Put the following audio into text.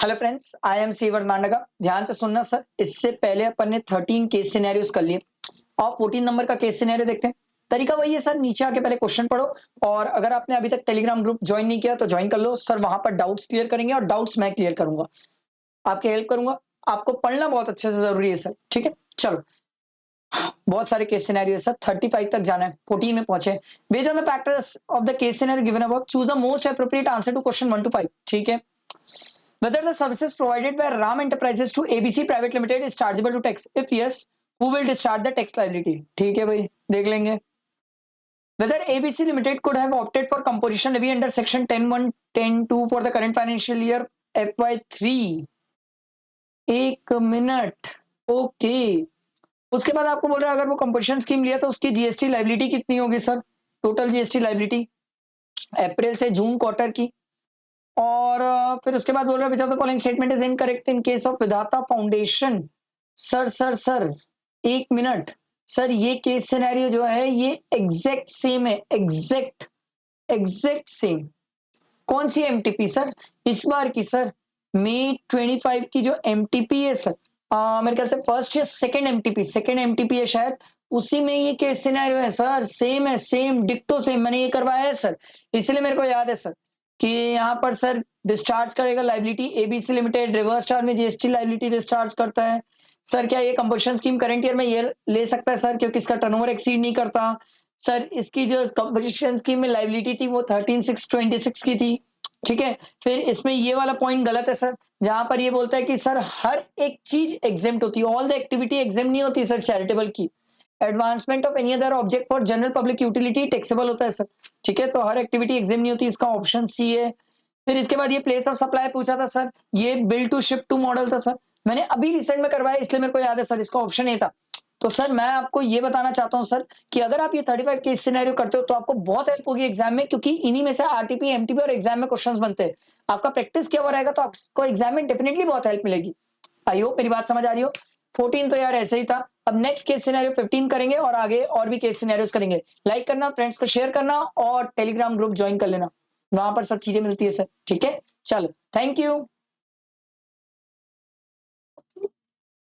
Hello friends, I am सीवर्ड मांडगा। ध्यान से सुनना सर। इससे पहले अपन ने 13 केस सिनेरियोस कर लिए और 14 नंबर का केस सिनेरियो देखते हैं। तरीका वही है सर, नीचे आके पहले क्वेश्चन पढ़ो और अगर आपने अभी तक टेलीग्राम ग्रुप ज्वाइन नहीं किया तो ज्वाइन कर लो सर। वहां पर डाउट्स क्लियर करेंगे और डाउट्स मैं क्लियर करूंगा, आपकी हेल्प करूंगा। आपको पढ़ना बहुत अच्छे से जरूरी है सर, ठीक है। चलो, बहुत सारे केस सिनेरियो सर, 35 तक जाना है, 14 में पहुंचे। Based on the factors of the case scenario given above, choose the most appropriate answer to question 1 to 5, ठीक है। Whether the services provided by Ram Enterprises to ABC Private Limited is chargeable to tax? If yes, who will discharge the tax liability? ठीक है भाई, देख लेंगे। Whether ABC Limited could have opted for composition levy under section 10(1), 10(2) for the current financial year FY3? एक minute, okay. उसके बाद आपको बोल रहा है अगर वो कंपोजिशन स्कीम लिया तो उसकी जीएसटी लाइबिलिटी कितनी होगी सर? टोटल जीएसटी लाइबिलिटी अप्रैल से जून क्वार्टर की। और फिर उसके बाद बोल रहा है which of the following statement is incorrect in case of विधाता फाउंडेशन। सर एक मिनट सर, ये केस सिनेरियो जो है ये एग्जैक्ट सेम है, एग्जैक्ट सेम। कौन सी एमटीपी सर? इस बार की सर मई 25 की जो एमटीपी है सर, मेरे ख्याल से फर्स्ट या सेकंड एमटीपी है शायद, उसी में ये केस सिनेरियो है सर। सेम है, सेम डिक्टो सेम। मैंने ये करवाया है सर, इसलिए मेरे को याद है सर कि यहाँ पर सर डिस्चार्ज करेगा liability ABC limited, reverse charge में जीएसटी लाइबिलिटी डिस्चार्ज करता है सर। क्या ये कंपोजिशन स्कीम करंट ईयर में ये ले सकता है सर, क्योंकि इसका टर्नओवर एक्सीड नहीं करता सर। इसकी जो कंपोजिशन स्कीम में लाइबिलिटी थी वो 13,626 की थी, ठीक है। फिर इसमें ये वाला पॉइंट गलत है सर, जहां पर ये बोलता है कि सर हर एक चीज एग्जेम्प्ट होती है, ऑल द एक्टिविटी एग्जेम्प्ट नहीं होती सर चैरिटेबल की। Advancement of any other object for general public utility taxable होता है सर, ठीक है। तो हर एक्टिविटी एग्जेम्प्ट नहीं होती, इसका ऑप्शन सी है। फिर इसके बाद ये प्लेस ऑफ सप्लाई पूछा था सर, ये bill to ship to model था सर। मैंने अभी रिसेंट में करवाया इसलिए मेरे को याद है सर, इसका ऑप्शन ए था। तो सर मैं आपको ये बताना चाहता हूं सर कि अगर आप ये 35 केस सिनेरियो करते हो तो आपको बहुत हेल्प होगी एग्जाम में, क्योंकि इन्हीं में से आरटीपी, एमटीपी और एग्जाम में क्वेश्चंस बनते हैं। आपका प्रैक्टिस किया हुआ रहेगा तो आपको एग्जाम में डेफिनेटली बहुत हेल्प मिलेगी। आई होप मेरी बात समझ आ रही हो। 14 तो यार ऐसे ही था। अब नेक्स्ट केस सिनेरियो 15 करेंगे और आगे और भी केस सिनेरियोस करेंगे। लाइक करना, फ्रेंड्स को शेयर करना और टेलीग्राम ग्रुप ज्वाइन कर लेना, वहां पर सब चीजें मिलती है सर, ठीक है। चलो, थैंक यू।